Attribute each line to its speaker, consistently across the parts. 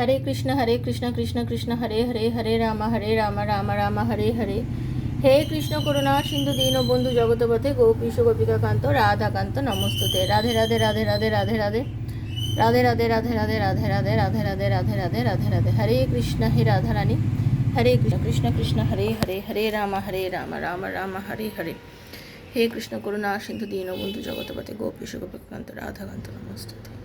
Speaker 1: हरे कृष्ण कृष्ण कृष्ण हरे हरे हरे राम राम राम हरे हरे। हे कृष्ण करुणा सिंधु दीन बंधु जगतपथे गोपीश गोपिकाकांत राधाकांत नमस्तुते। राधे राधे राधे राधे राधे राधे राधे राधे राधे राधे राधे राधे राधे राधे राधे राधे राधे राधे। हरे कृष्ण हे राधा रानी, हरे कृष्ण कृष्ण कृष्ण हरे हरे हरे राम राम राम हरे हरे। हे कृष्ण करुणा सिंधु दीन बंधु जगतपथे गोपीश गोपिकाकांत राधाकांत नमस्तुते।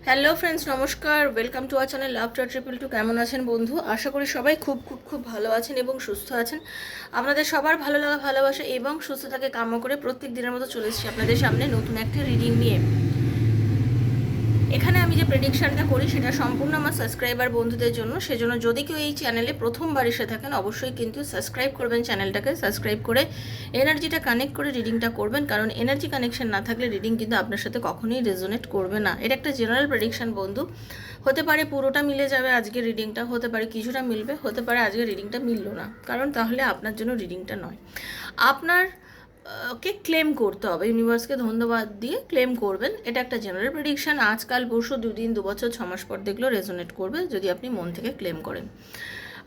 Speaker 1: হ্যালো ফ্রেন্ডস, নমস্কার, welcome to our channel love triple two. কেমন আছেন বন্ধু? আশা করি সবাই খুব খুব খুব ভালো আছেন এবং সুস্থ আছেন। আপনাদের সবার ভালো লাগা, ভালোবাসা এবং সুস্থতাকে কাম্য করে প্রত্যেক দিনের মতো চলে এসেছি আপনাদের সামনে নতুন একটা রিডিং নিয়ে। এখানে আমি যে প্রেডিকশানটা করি সেটা সম্পূর্ণ আমার সাবস্ক্রাইবার বন্ধুদের জন্য। সেজন্য যদি কেউ এই চ্যানেলে প্রথমবার এসে থাকেন অবশ্যই কিন্তু সাবস্ক্রাইব করবেন, চ্যানেলটাকে সাবস্ক্রাইব করে এনার্জিটা কানেক্ট করে রিডিংটা করবেন, কারণ এনার্জি কানেকশন না থাকলে রিডিং কিন্তু আপনার সাথে কখনোই রেজোনেট করবে না। এটা একটা জেনারেল প্রেডিকশান বন্ধু, হতে পারে পুরোটা মিলে যাবে আজকের রিডিংটা, হতে পারে কিছুটা মিলবে, হতে পারে আজকের রিডিংটা মিললো না, কারণ তাহলে আপনার জন্য রিডিংটা নয়। আপনার কে ক্লেম করতে হবে, ইউনিভার্সকে ধন্যবাদ দিয়ে ক্লেম করবেন। এটা একটা জেনারেল প্রেডিকশান, আজকাল পরশু, দুদিন, 2 বছর, 6 মাস পর দেখলেও রেজোনেট করবে যদি আপনি মন থেকে ক্লেম করেন।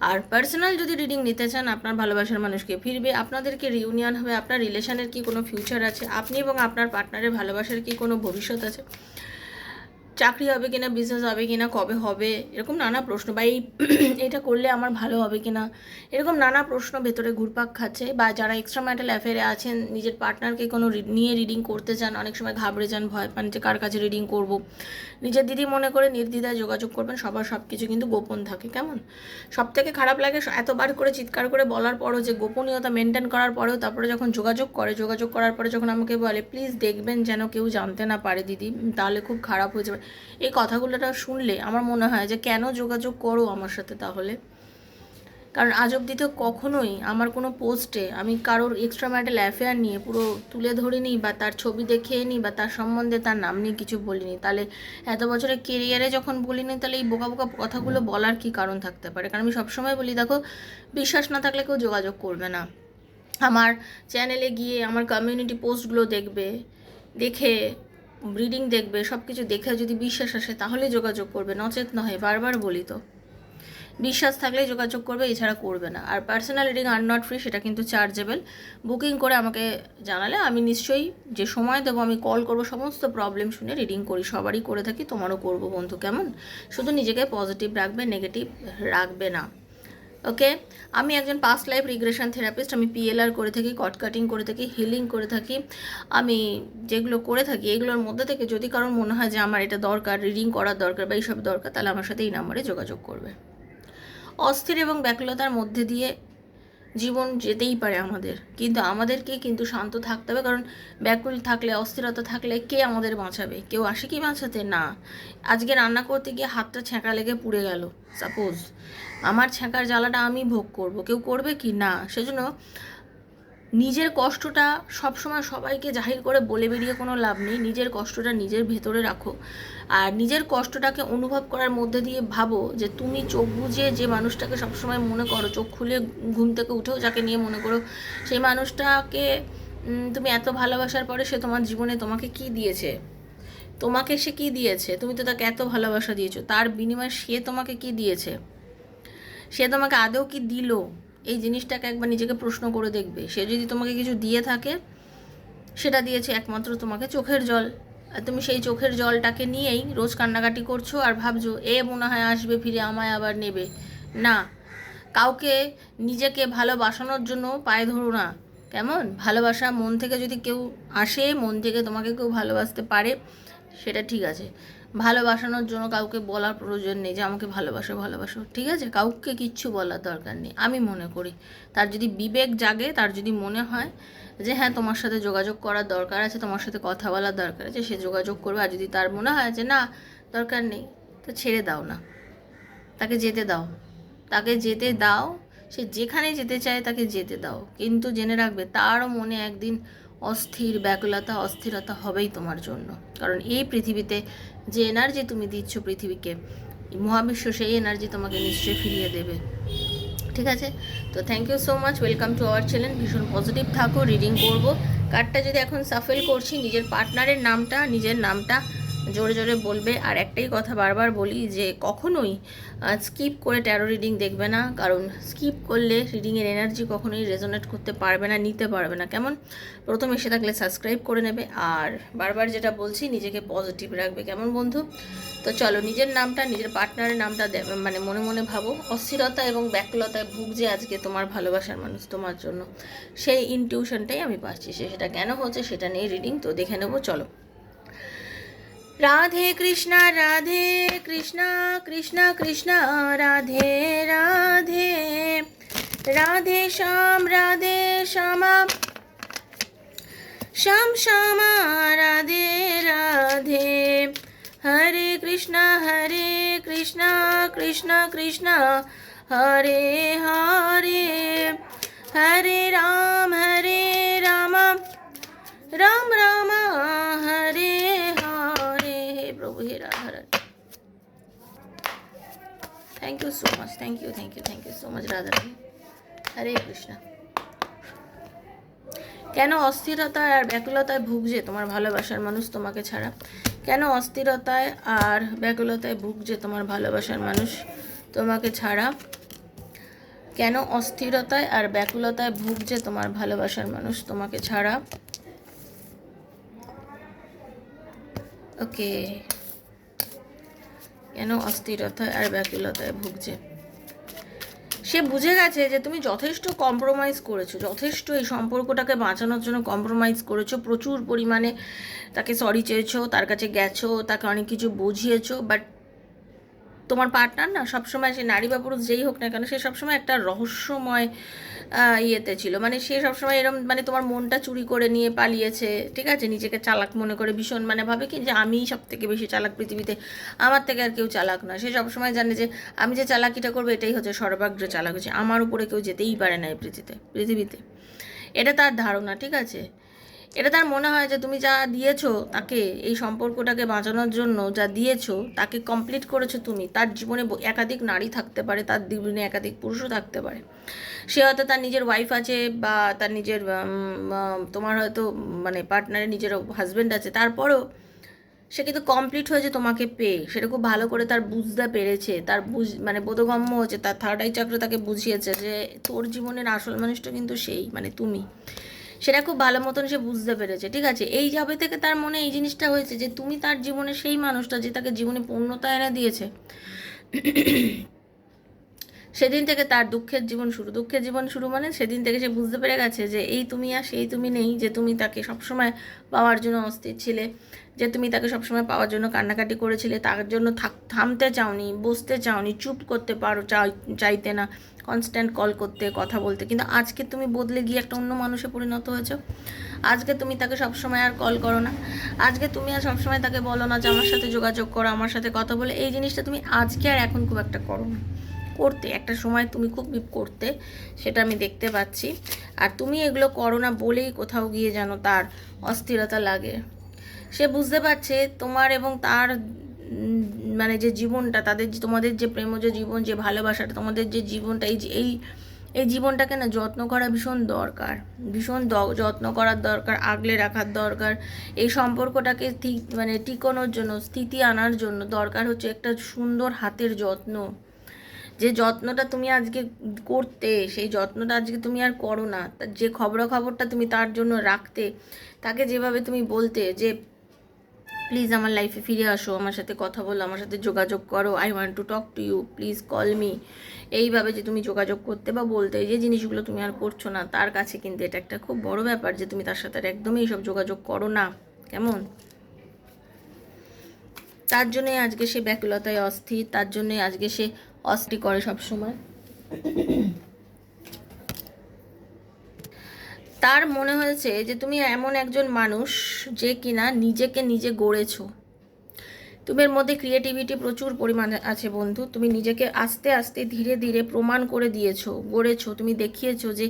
Speaker 1: আর পার্সোনাল যদি রিডিং নিতে চান, আপনার ভালোবাসার মানুষকে ফিরবে, আপনাদেরকে রিউনিয়ন হবে, আপনার রিলেশনের কি কোনো ফিউচার আছে, আপনি এবং আপনার পার্টনারের ভালোবাসার কি কোনো ভবিষ্যৎ আছে, চাকরি হবে কিনা, বিজনেস হবে কিনা, কবে হবে, এরকম নানা প্রশ্ন, বা এটা করলে আমার ভালো হবে কিনা, এরকম নানা প্রশ্ন ভেতরে ঘুরপাক খাচ্ছে। বা যারা এক্সট্রা ম্যারিটাল অ্যাফেয়ারে আছেন, নিজের পার্টনারকে কোনো নিয়ে রিডিং করতে চান, অনেক সময় ঘাবড়ে যান, ভয় পান যে কার কাছে রিডিং করব, নিজের দিদি মনে করে নির্দ্বিধায় যোগাযোগ করবেন। সবার সব কিছু কিন্তু গোপন থাকে। কেমন সব থেকে খারাপ লাগে এতবার করে চিৎকার করে বলার পরও, যে গোপনীয়তা মেনটেন করার পরেও, তারপরে যখন যোগাযোগ করার পরে যখন আমাকে বলে প্লিজ দেখবেন যেন কেউ জানতে না পারে দিদি, তাহলে খুব খারাপ হয়ে যাবে। এই কথাগুলোটা শুনলে আমার মনে হয় যে কেন যোগাযোগ করো আমার সাথে তাহলে। কারণ আজ অবধি তো কখনোই আমার কোনো পোস্টে আমি কারোর এক্সট্রা ম্যারিটাল অ্যাফেয়ার নিয়ে পুরো তুলে ধরিনি, বা তার ছবি দেখিয়ে নিই, বা তার সম্বন্ধে তার নাম নিয়ে কিছু বলিনি। তাহলে এত বছরের কেরিয়ারে যখন বলিনি, তাহলে এই বোকা বোকা কথাগুলো বলার কি কারণ থাকতে পারে? কারণ আমি সবসময় বলি, দেখো, বিশ্বাস না থাকলে কেউ যোগাযোগ করবে না। আমার চ্যানেলে গিয়ে আমার কমিউনিটি পোস্টগুলো দেখবে, দেখে রিডিং দেখবে, সব কিছু দেখে যদি বিশ্বাস আসে তাহলে যোগাযোগ করবে, নচেত নয়। বারবার বলি তো, বিশ্বাস থাকলেই যোগাযোগ করবে, এছাড়া করবে না। আর পার্সোনাল রিডিং আর নট ফ্রি, সেটা কিন্তু চার্জেবল। বুকিং করে আমাকে জানালে আমি নিশ্চয়ই যে সময় দেবো, আমি কল করবো, সমস্ত প্রবলেম শুনে রিডিং করি, সবারই করে থাকি, তোমারও করবো বন্ধু। কেমন? শুধু নিজেকে পজিটিভ রাখবে, নেগেটিভ রাখবে না। ওকে, আমি একজন পাস্ট লাইফ রিগ্রেশন থেরাপিস্ট। আমি পিএলআর করে থাকি, কট কাটিং করে থাকি, হিলিং করে থাকি। আমি যেগুলো করে থাকি এগুলোর মধ্যে থেকে যদি কারোর মনে হয় যে আমার এটা দরকার, রিডিং করার দরকার বা এইসব দরকার, তাহলে আমার সাথে এই নাম্বারে যোগাযোগ করবে। অস্থির এবং ব্যাকুলতার মধ্যে দিয়ে জীবন যেতেই পারে আমাদের, কিন্তু আমাদেরকে কিন্তু শান্ত থাকতে হবে। কারণ ব্যাকুল থাকলে, অস্থিরতা থাকলে কে আমাদের বাঁচাবে? কেউ আসে কি বাঁচাতে? না। আজকে রান্না করতে গিয়ে হাতটা ছ্যাঁকা লেগে পুড়ে গেল, সাপোজ, আমার ছ্যাঁকার জ্বালাটা আমি ভোগ করব, কেউ করবে কি? না। সেজন্য নিজের কষ্টটা সবসময় সবাইকে জাহির করে বলে বেরিয়ে কোনো লাভ নেই। নিজের কষ্টটা নিজের ভেতরে রাখো, আর নিজের কষ্টটাকে অনুভব করার মধ্যে দিয়ে ভাবো যে তুমি চোখ বুজে যে মানুষটাকে সবসময় মনে করো, চোখ খুলে ঘুম থেকে উঠেও যাকে নিয়ে মনে করো, সেই মানুষটাকে তুমি এত ভালোবাসার পরে সে তোমার জীবনে তোমাকে কি দিয়েছে? তোমাকে সে কি দিয়েছে? তুমি তো তাকে এত ভালোবাসা দিয়েছো, তার বিনিময়ে সে তোমাকে কি দিয়েছে? সে তোমাকে আদৌ কি দিল? এই জিনিসটাকে একবার নিজেকে প্রশ্ন করে দেখবে। সে যদি তোমাকে কিছু দিয়ে থাকে, সেটা দিয়েছে একমাত্র তোমাকে চোখের জল। আর তুমি সেই চোখের জলটাকে নিয়েই রোজ কান্নাকাটি করছো আর ভাবছো এ মনে হয় আসবে ফিরে আমায় আবার নেবে। না, কাউকে নিজেকে ভালোবাসানোর জন্য পায়ে ধরো না। কেমন? ভালোবাসা মন থেকে যদি কেউ আসে, মন থেকে তোমাকে কেউ ভালোবাসতে পারে, সেটা ঠিক আছে। ভালোবাসানোর জন্য কাউকে বলার প্রয়োজন নেই যে আমাকে ভালোবাসো ভালোবাসো, ঠিক আছে? কাউকে কিচ্ছু বলার দরকার নেই আমি মনে করি। তার যদি বিবেক জাগে, তার যদি মনে হয় যে হ্যাঁ তোমার সাথে যোগাযোগ করার দরকার আছে, তোমার সাথে কথা বলার দরকার আছে, সে যোগাযোগ করবে। আর যদি তার মনে হয় যে না দরকার নেই, তো ছেড়ে দাও না, তাকে যেতে দাও, তাকে যেতে দাও। সে যেখানে যেতে চায় তাকে যেতে দাও, কিন্তু জেনে রাখবে তারও মনে একদিন অস্থির ব্যাকুলতা অস্থিরতা হবেই তোমার জন্য। কারণ এই পৃথিবীতে যে এনার্জি তুমি দিচ্ছ পৃথিবীকে, মহাবিশ্ব সেই এনার্জি তোমাকে নিশ্চয়ই ফিরিয়ে দেবে, ঠিক আছে? তো thank you so much, welcome to our channel. ভীষণ পজিটিভ থাকো, রিডিং করব। কার্ডটা যদি এখন সাফেল করছি, নিজের পার্টনারের নামটা, নিজের নামটা জোরে জোরে বলবে। আর একটাই কথা বারবার বলি যে কখনোই স্কিপ করে ট্যারো রিডিং দেখবে না, কারণ স্কিপ করলে রিডিংয়ের এনার্জি কখনোই রেজোনেট করতে পারবে না, নিতে পারবে না। কেমন? প্রথম এসে থাকলে সাবস্ক্রাইব করে নেবে, আর বারবার যেটা বলছি নিজেকে পজিটিভ রাখবে, কেমন বন্ধু? তো চলো, নিজের নামটা, নিজের পার্টনারের নামটা মানে মনে মনে ভাবো। অস্থিরতা এবং ব্যাকুলতায় ভুগছে আজকে তোমার ভালোবাসার মানুষ তোমার জন্য, সেই ইনটিউশনটাই আমি পাচ্ছি। সেটা কেন হচ্ছে সেটা নিয়ে রিডিং তো দেখে নেবো, চলো। রাধে কৃষ্ণ কৃষ্ণ কৃষ্ণ রাধে রাধে, রাধে শ্যাম শ্যাম শ্যামা রাধে রাধে, হরে কৃষ্ণ কৃষ্ণ কৃষ্ণ হরে হরে, হরে রাম রাম রাম হরে হরে। হে প্রভু, হে Radha Radha. Thank you so much, thank you so much Radha Radha. Hare Krishna. কেন অস্থিরতায় আর ব্যাকুলতায় ভুগছে তোমার ভালোবাসার মানুষ তোমাকে ছাড়া? কেন অস্থিরতায় আর ব্যাকুলতায় ভুগছে তোমার ভালোবাসার মানুষ তোমাকে ছাড়া? কেন অস্থিরতায় আর ব্যাকুলতায় ভুগছে তোমার ভালোবাসার মানুষ তোমাকে ছাড়া? ওকে, কেন অস্থিরতায় আর ব্যাকুলতায় ভুগছে? সে বুঝে গেছে যে তুমি যথেষ্ট কম্প্রোমাইজ করেছো, যথেষ্ট এই সম্পর্কটাকে বাঁচানোর জন্য কম্প্রোমাইজ করেছো, প্রচুর পরিমাণে তাকে সরি চেয়েছো, তার কাছে গেছো, তাকে অনেক কিছু বুঝিয়েছো। বাট তোমার পার্টনার না সবসময়, সে নারী বা পুরুষ যেই হোক না কেন, সে সবসময় একটা রহস্যময় ইয়েতে ছিল। মানে সে সবসময় এরকম, মানে তোমার মনটা চুরি করে নিয়ে পালিয়েছে, ঠিক আছে? নিজেকে চালাক মনে করে ভীষণ, মানে ভাবে কি যে আমিই সব থেকে বেশি চালাক পৃথিবীতে, আমার থেকে আর কেউ চালাক না। সে সবসময় জানে যে আমি যে চালাকিটা করবো এটাই হচ্ছে সর্বাগ্রে চালাক, হচ্ছে আমার উপরে কেউ যেতেই পারে না এই পৃথিবীতে। এটা তার ধারণা, ঠিক আছে? এটা তার মনে হয় যে তুমি যা দিয়েছো তাকে, এই সম্পর্কটাকে বাঁচানোর জন্য যা দিয়েছো তাকে কমপ্লিট করেছো তুমি। তার জীবনে একাধিক নারী থাকতে পারে, তার জীবনে একাধিক পুরুষও থাকতে পারে। সে হয়তো তার নিজের ওয়াইফ আছে, বা তার নিজের তোমার হয়তো মানে পার্টনারের নিজের হাজব্যান্ড আছে, তারপরেও সে কিন্তু কমপ্লিট হয়েছে তোমাকে পেয়ে। সেটা খুব ভালো করে তার বুঝতে পেরেছে, তার মানে বোধগম্য হচ্ছে, তার থার্ড আই চক্র তাকে বুঝিয়েছে যে তোর জীবনের আসল মানুষটা কিন্তু সেই, মানে তুমি। সেটা খুব ভালো মতন সে বুঝতে পেরেছে, ঠিক আছে? এই যাবে থেকে তার মনে এই জিনিসটা হয়েছে যে তুমি তার জীবনে সেই মানুষটা যে তাকে জীবনে পূর্ণতা এনে দিয়েছে। সেদিন থেকে তার দুঃখের জীবন শুরু মানে সেদিন থেকে সে বুঝতে পেরে গেছে যে এই তুমি আর সেই তুমি নেই, যে তুমি তাকে সবসময় পাওয়ার জন্য অস্থির ছিলে, যে তুমি তাকে সবসময় পাওয়ার জন্য কান্নাকাটি করেছিলে, তার জন্য থামতে চাওনি, বসতে চাওনি, চুপ করতে চাইতে না, কনস্ট্যান্ট কল করতে, কথা বলতে। কিন্তু আজকে তুমি বদলে গিয়ে একটা অন্য মানুষে পরিণত হয়েছো। আজকে তুমি তাকে সবসময় আর কল করো না, আজকে তুমি আর সবসময় তাকে বলো না যে আমার সাথে যোগাযোগ করো, আমার সাথে কথা বলে। এই জিনিসটা তুমি আজকে আর এখন খুব একটা করো না, করতে একটা সময় তুমি খুব করতে, সেটা আমি দেখতে পাচ্ছি। আর তুমি এগুলো করো না বলেই কোথাও গিয়ে যেন তার অস্থিরতা লাগে। সে বুঝতে পারছে তোমার এবং তার মানে যে জীবনটা, তোমাদের যে প্রেমজ জীবন, যে ভালোবাসাটা, তোমাদের যে জীবনটা, এই জীবনটাকে না যত্ন করা ভীষণ দরকার, ভীষণ যত্ন করার দরকার, আগলে রাখার দরকার। এই সম্পর্কটাকে মানে টিকানোর জন্য, স্থিতি আনার জন্য দরকার হচ্ছে একটা সুন্দর হাতের যত্ন। যে যত্নটা তুমি আজকে করতে, সেই যত্নটা আজকে তুমি আর করো না। যে খবরটা তুমি তার জন্য রাখতে, তাকে যেভাবে তুমি বলতে যে প্লিজ আমার লাইফে ফিরে আসো, আমার সাথে কথা বলো, আমার সাথে যোগাযোগ করো, I want to talk to you, please call me, এইভাবে যে তুমি যোগাযোগ করতে বা বলতে, যে জিনিসগুলো তুমি আর করছো না, তার কাছে কিন্তু এটা একটা খুব বড় ব্যাপার যে তুমি তার সাথে একদমই এইসব যোগাযোগ করো না। কেমন? তার জন্যই আজকে সে ব্যাকুলতায় অস্থির, তার জন্যই আজকে সে অস্থির করে সবসময়। তার মনে হয়েছে যে তুমি এমন একজন মানুষ যে কিনা নিজেকে নিজে গড়েছো। তোমার মধ্যে ক্রিয়েটিভিটি প্রচুর পরিমাণে আছে বন্ধু। তুমি নিজেকে আস্তে আস্তে ধীরে ধীরে প্রমাণ করে দিয়েছো, গড়েছো। তুমি দেখিয়েছো যে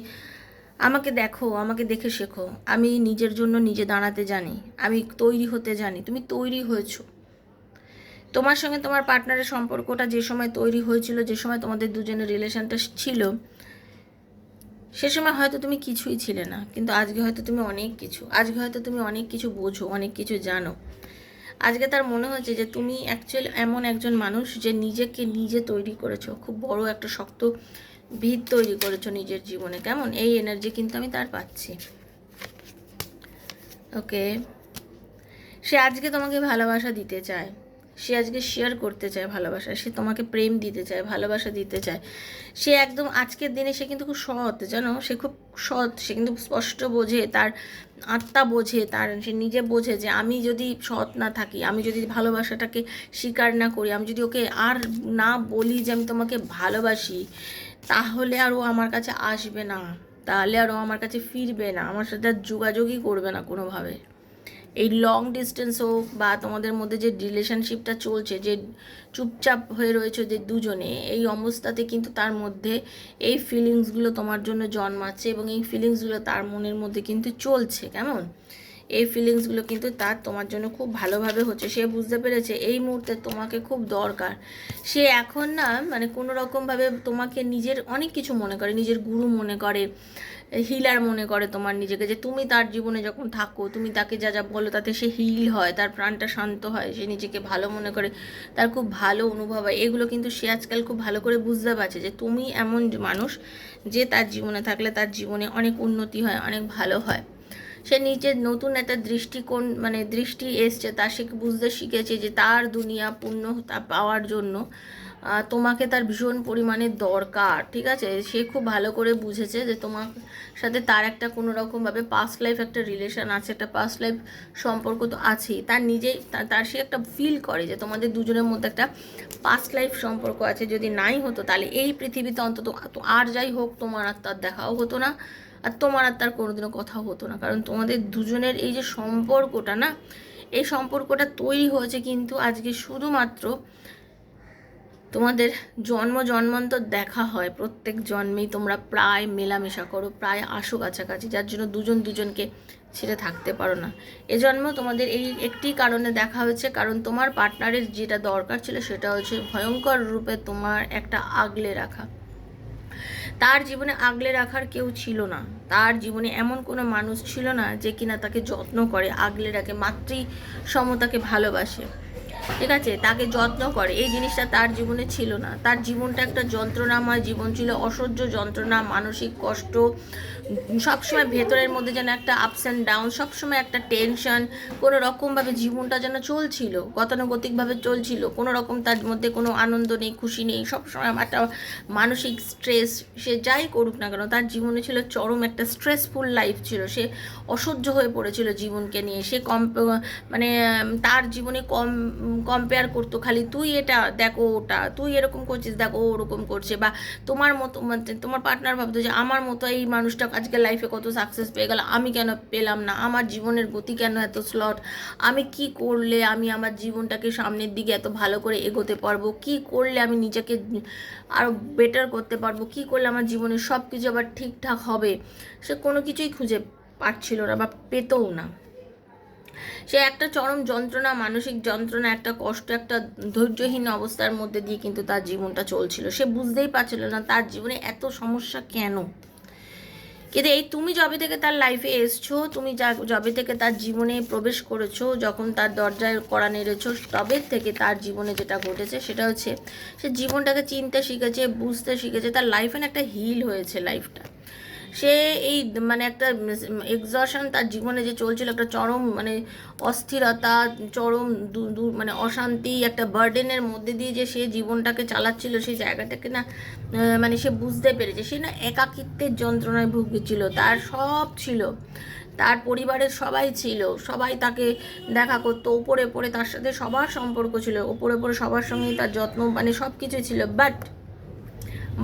Speaker 1: আমাকে দেখো, আমাকে দেখে শেখো, আমি নিজের জন্য নিজে দাঁড়াতে জানি, আমি তৈরি হতে জানি। তুমি তৈরি হয়েছো। তোমার সঙ্গে তোমার পার্টনারের সম্পর্কটা যে সময় তৈরি হয়েছিল, যে সময় তোমাদের দুজনের রিলেশনটা ছিল, সে সময় হয়তো তুমি কিছুই ছিলে না, কিন্তু আজকে হয়তো তুমি অনেক কিছু, আজকে হয়তো তুমি অনেক কিছু বোঝো, অনেক কিছু জানো। আজকে তার মনে হচ্ছে যে তুমি অ্যাকচুয়ালি এমন একজন মানুষ যে নিজেকে নিজে তৈরি করেছো, খুব বড় একটা শক্ত ভিত তৈরি করেছো নিজের জীবনে। কেমন এই এনার্জি কিন্তু আমি তার পাচ্ছি। ওকে, সে আজকে তোমাকে ভালোবাসা দিতে চায়, সে আজকে শেয়ার করতে চায় ভালোবাসা, সে তোমাকে প্রেম দিতে চায়, ভালোবাসা দিতে চায়। সে একদম আজকের দিনে সে কিন্তু খুব সৎ, জানো, সে খুব সৎ। সে কিন্তু স্পষ্ট বোঝে, তার আত্মা বোঝে, তার সে নিজে বোঝে যে আমি যদি সৎ না থাকি, আমি যদি ভালোবাসাটাকে স্বীকার না করি, আমি যদি ওকে আর না বলি যে আমি তোমাকে ভালোবাসি, তাহলে আর ও আমার কাছে আসবে না, তাহলে আর ও আমার কাছে ফিরবে না, আমার সাথে আর যোগাযোগই করবে না কোনোভাবে। এই লং ডিস্টেন্স হোক বা তোমাদের মধ্যে যে রিলেশনশিপটা চলছে, যে চুপচাপ হয়ে রয়েছে যে দুজনে, এই অবস্থাতে কিন্তু তার মধ্যে এই ফিলিংসগুলো তোমার জন্য জন্মাচ্ছে এবং এই ফিলিংসগুলো তার মনের মধ্যে কিন্তু চলছে। কেমন এই ফিলিংসগুলো কিন্তু তার তোমার জন্য খুব ভালোভাবে হচ্ছে। সে বুঝতে পেরেছে এই মুহূর্তে তোমাকে খুব দরকার। সে এখন না মানে কোনো রকমভাবে তোমাকে নিজের অনেক কিছু মনে করে, নিজের গুরু মনে করে, হিলার মনে করে তোমার নিজেকে, যে তুমি তার জীবনে যখন থাকো, তুমি তাকে যা যা বলো তাতে সে হিল হয়, তার প্রাণটা শান্ত হয়, সে নিজেকে ভালো মনে করে, তার খুব ভালো অনুভব হয়। এগুলো কিন্তু সে আজকাল খুব ভালো করে বুঝতে পারছে যে তুমি এমন মানুষ যে তার জীবনে থাকলে তার জীবনে অনেক উন্নতি হয়, অনেক ভালো হয়। সে নিজের নতুন একটা দৃষ্টিকোণ মানে দৃষ্টি এসছে, তা সে বুঝতে শিখেছে যে তার দুনিয়া পূর্ণতা পাওয়ার জন্য তোমাকে তার ভীষণ পরিমাণে দরকার। ঠিক আছে, সে খুব ভালো করে বুঝেছে যে তোমার সাথে তার একটা কোনো রকমভাবে পাস্ট লাইফ একটা রিলেশন আছে, একটা পাস্ট লাইফ সম্পর্ক তো আছেই। তার নিজেই তার সে একটা ফিল করে যে তোমাদের দুজনের মধ্যে একটা পাস্ট লাইফ সম্পর্ক আছে। যদি নাই হতো তাহলে এই পৃথিবীতে অন্তত আর যাই হোক তোমার আর তার দেখাও হতো না, আর তোমার আর তার কোনোদিনও কথাও হতো না। কারণ তোমাদের দুজনের এই যে সম্পর্কটা না, এই সম্পর্কটা তৈরি হয়েছে কিন্তু আজকে শুধুমাত্র তোমাদের জন্মান্তর দেখা হয়, প্রত্যেক জন্মেই তোমরা প্রায় মেলামেশা করো, প্রায় আসো কাছাকাছি, যার জন্য দুজন দুজনকে ছেড়ে থাকতে পারো না। এজন্মেও তোমাদের এই একটি কারণে দেখা হয়েছে, কারণ তোমার পার্টনারের যেটা দরকার ছিল সেটা হচ্ছে ভয়ঙ্কর রূপে তোমার একটা আগলে রাখা। তার জীবনে আগলে রাখার কেউ ছিল না, তার জীবনে এমন কোনো মানুষ ছিল না যে কিনা তাকে যত্ন করে, আগলে রাখে, মাতৃ সমতাকে ভালোবাসে। ঠিক আছে, তাকে যত্ন করে, এই জিনিসটা তার জীবনে ছিল না। তার জীবনটা একটা যন্ত্রণাময় জীবন ছিল, অসহ্য যন্ত্রণা, মানসিক কষ্ট, সবসময় ভেতরের মধ্যে যেন একটা আপস অ্যান্ড ডাউন, সবসময় একটা টেনশন, কোনো রকমভাবে জীবনটা যেন চলছিল, গতানুগতিকভাবে চলছিল, কোনো রকম তার মধ্যে কোনো আনন্দ নেই, খুশি নেই, সবসময় একটা মানসিক স্ট্রেস। সে যাই করুক না কেন তার জীবনে ছিল চরম একটা স্ট্রেসফুল লাইফ ছিল, সে অসহ্য হয়ে পড়েছিল জীবনকে নিয়ে। সে মানে তার জীবনে কম্পেয়ার করতো খালি, তুই এটা দেখো, ওটা তুই এরকম করছিস, দেখো ও ওরকম করছে, বা তোমার মতো তোমার পার্টনার ভাবতো যে আমার মতো এই মানুষটা আজকে লাইফে কত সাকসেস পেয়ে গেল, আমি কেন পেলাম না, আমার জীবনের গতি কেন এত স্লট, আমি কি করলে আমি আমার জীবনটাকে সামনের দিকে এত ভালো করে এগোতে পারবো, কি করলে আমি নিজেকে আরও বেটার করতে পারবো, কি করলে আমার জীবনের সব কিছু আবার ঠিকঠাক হবে। সে কোনো কিছুই খুঁজে পাচ্ছিল না বা পেতও না। সে একটা চরম যন্ত্রণা, মানসিক যন্ত্রণা, একটা কষ্ট, একটা ধৈর্যহীন অবস্থার মধ্যে দিয়ে কিন্তু তার জীবনটা চলছিল। সে বুঝতেই পারছিল না তার জীবনে এত সমস্যা কেন। কিন্তু এই তুমি যবে থেকে তার লাইফে এসছো, তুমি যবে থেকে তার জীবনে প্রবেশ করেছো, যখন তার দরজায় কড়া নেড়েছো, তবে থেকে তার জীবনে যেটা ঘটেছে সেটা হচ্ছে সে জীবনটাকে চিনতে শিখেছে, বুঝতে শিখেছে, তার লাইফে একটা হিল হয়েছে লাইফটা। সে এই মানে একটা এক্সশন তার জীবনে যে চলছিল, একটা চরম মানে অস্থিরতা, চরম মানে অশান্তি, একটা বার্ডেনের মধ্যে দিয়ে যে সে জীবনটাকে চালাচ্ছিল, সেই জায়গাটাকে না মানে সে বুঝতে পেরেছে। সে না একাকিত্বের যন্ত্রণায় ভুগেছিল, তার সব ছিল, তার পরিবারের সবাই ছিল, সবাই তাকে দেখা করতো, ওপরে ওপরে তার সাথে সবার সম্পর্ক ছিল, ওপরে ওপরে সবার সঙ্গেই তার যত্ন, মানে সব কিছুই ছিল।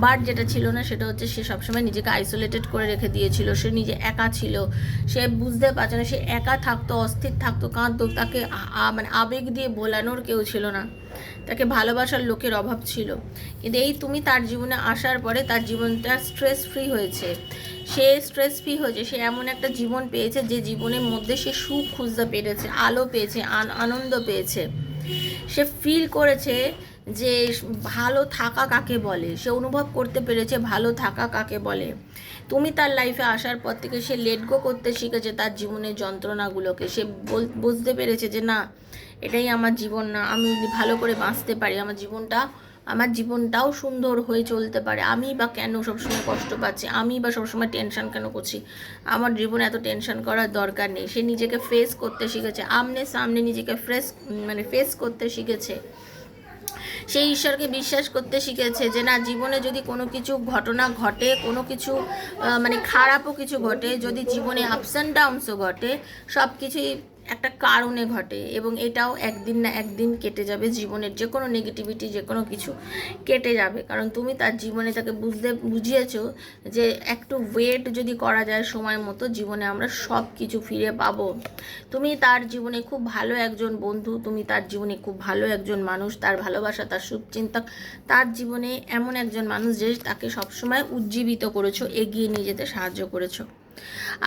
Speaker 1: বাট যেটা ছিল না সেটা হচ্ছে সে সবসময় নিজেকে আইসোলেটেড করে রেখে দিয়েছিল। সে নিজে একা ছিল, সে বুঝতে পারছে না, সে একা থাকতো, অস্থির থাকতো, কাঁদতো, তাকে মানে আবেগ দিয়ে বোলানোর কেউ ছিল না, তাকে ভালোবাসার লোকের অভাব ছিল। কিন্তু এই তুমি তার জীবনে আসার পরে তার জীবনটা স্ট্রেস ফ্রি হয়েছে, সে স্ট্রেস ফ্রি হয়েছে, সে এমন একটা জীবন পেয়েছে যে জীবনের মধ্যে সে সুখ খুঁজতে পেরেছে, আলো পেয়েছে, আনন্দ পেয়েছে। সে ফিল করেছে যে ভালো থাকা কাকে বলে, সে অনুভব করতে পেরেছে ভালো থাকা কাকে বলে। তুমি তার লাইফে আসার পর থেকে সে লেট গো করতে শিখেছে তার জীবনের যন্ত্রণাগুলোকে। সে বুঝতে পেরেছে যে না, এটাই আমার জীবন না, আমি ভালো করে বাঁচতে পারি, আমার জীবনটাও সুন্দর হয়ে চলতে পারে। আমি বা কেন সবসময় কষ্ট পাচ্ছি, আমি বা সবসময় টেনশন কেন করছি, আমার জীবনে এত টেনশন করার দরকার নেই। সে নিজেকে ফেস করতে শিখেছে, আমনে সামনে নিজেকে ফেস করতে শিখেছে। সেই ঈশ্বরকে বিশ্বাস করতে শিখেছে যে না, জীবনে যদি কোনো কিছু ঘটনা ঘটে, কোনো কিছু মানে খারাপও কিছু ঘটে, যদি জীবনে আপস অ্যান্ড ডাউনসও ঘটে, সব কিছুই একটা কারণে ঘটে এবং এটাও একদিন না একদিন কেটে যাবে। জীবনের যে কোনো নেগেটিভিটি, যে কোনো কিছু কেটে যাবে, কারণ তুমি তার জীবনে তাকে বুঝিয়েছো যে একটু ওয়েট যদি করা যায় সময় মতো, জীবনে আমরা সব কিছু ফিরে পাবো। তুমি তার জীবনে খুব ভালো একজন বন্ধু, তুমি তার জীবনে খুব ভালো একজন মানুষ, তার ভালোবাসা, তার শুভচিন্তক, তার জীবনে এমন একজন মানুষ যে তাকে সবসময় উজ্জীবিত করেছো, এগিয়ে নিয়ে যেতে সাহায্য করেছো।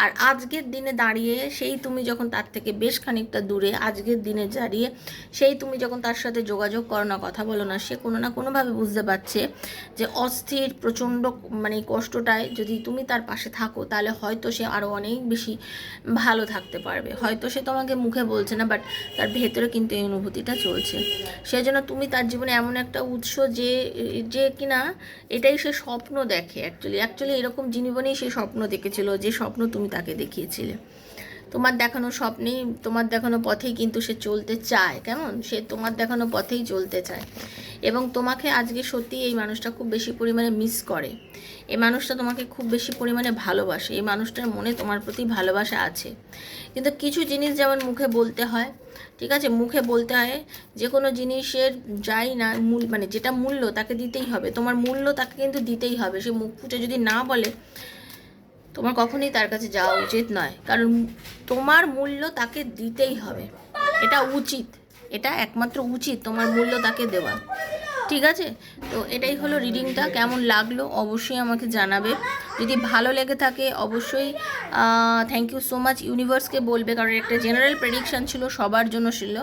Speaker 1: আর আজকের দিনে দাঁড়িয়ে সেই তুমি যখন তার থেকে বেশ খানিকটা দূরে, আজকের দিনে দাঁড়িয়ে সেই তুমি যখন তার সাথে যোগাযোগ করো না, কথা বলো না, সে কোনো না কোনোভাবে বুঝতে পারছে যে অস্থির প্রচণ্ড মানে কষ্টটায় যদি তুমি তার পাশে থাকো, তাহলে হয়তো সে আরও অনেক বেশি ভালো থাকতে পারবে। হয়তো সে তোমাকে মুখে বলছে না, বাট তার ভেতরে কিন্তু এই অনুভূতিটা চলছে। সেজন্য তুমি তার জীবনে এমন একটা উৎস যে কিনা এটাই সে স্বপ্ন দেখে। অ্যাকচুয়ালি এরকম জীবনেই সে স্বপ্ন দেখেছিল, যে স্বপ্ন তুমি তাকে দেখিয়েছিলে। তোমার দেখানো স্বপ্নেই, তোমার দেখানো পথেই কিন্তু সে চলতে চায়। কেমন, সে তোমার দেখানো পথেই চলতে চায় এবং তোমাকে আজকে সত্যি এই মানুষটা খুব বেশি পরিমাণে মিস করে। এই মানুষটা তোমাকে খুব বেশি পরিমাণে ভালোবাসে, এই মানুষটার মনে তোমার প্রতি ভালোবাসা আছে। কিন্তু কিছু জিনিস যেমন মুখে বলতে হয়, ঠিক আছে, মুখে বলতে হয়, যে কোনো জিনিসের যাই না মানে যেটা মূল্য তাকে দিতেই হবে, তোমার মূল্য তাকে কিন্তু দিতেই হবে। সে মুখ ফুটে যদি না বলে, তোমার কখনোই তার কাছে যাওয়া উচিত নয়, কারণ তোমার মূল্য তাকে দিতেই হবে। এটা উচিত, এটা একমাত্র উচিত তোমার মূল্য তাকে দেওয়া। ঠিক আছে, তো এটাই হলো রিডিংটা। কেমন লাগলো অবশ্যই আমাকে জানাবে। যদি ভালো লেগে থাকে অবশ্যই থ্যাংক ইউ সো মাচ ইউনিভার্সকে বলবে, কারণ একটা জেনারেল প্রেডিকশান ছিল, সবার জন্য ছিল।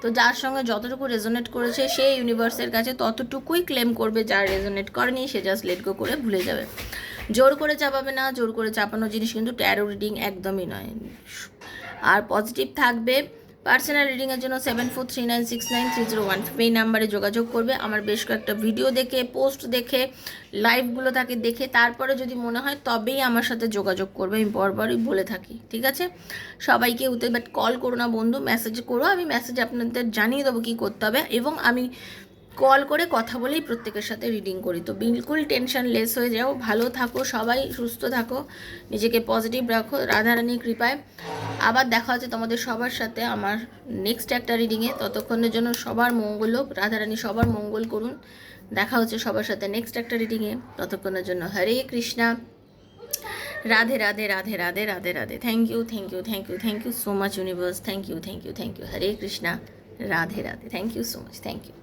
Speaker 1: তো যার সঙ্গে যতটুকু রেজোনেট করেছে সে ইউনিভার্সের কাছে ততটুকুই ক্লেম করবে, যার রেজোনেট করেনি সে জাস্ট লেট গো করে ভুলে যাবে। জোর করে চাপাবে না, জোর করে চাপানো জিনিস কিন্তু ট্যারো রিডিং একদমই নয়। আর পজিটিভ থাকবে। পার্সোনাল রিডিংয়ের জন্য 7439693015 এই নাম্বারে যোগাযোগ করবে। আমার বেশ কয়েকটা ভিডিও দেখে, পোস্ট দেখে, লাইভগুলো তাকে দেখে তারপরে যদি মনে হয় তবেই আমার সাথে যোগাযোগ করবে। আমি বরাবরই বলে থাকি, ঠিক আছে। সবাইকে বাট কল করো না বন্ধু, মেসেজ করো, আমি মেসেজে আপনাদের জানিয়ে দেবো কী করতে হবে, এবং আমি কল করে কথা বলেই প্রত্যেকের সাথে রিডিং করি। তো বিলকুল টেনশন লেস হয়ে যাও, ভালো থাকো, সবাই সুস্থ থাকো, নিজেকে পজিটিভ রাখো রাধারানীর কৃপায়। আবার দেখা হচ্ছে তোমাদের সবার সাথে আমার নেক্সট একটা রিডিংয়ে। ততক্ষণের জন্য সবার মঙ্গল হোক, রাধারানী সবার মঙ্গল করুন। দেখা হচ্ছে সবার সাথে নেক্সট একটা রিডিংয়ে। ততক্ষণের জন্য Hare Krishna, Radhe Radhe Radhe Radhe Radhe Radhe. Thank you thank you thank you thank you so much universe. Thank you thank you thank you. Hare Krishna, Radhe Radhe. Thank you so much, thank you.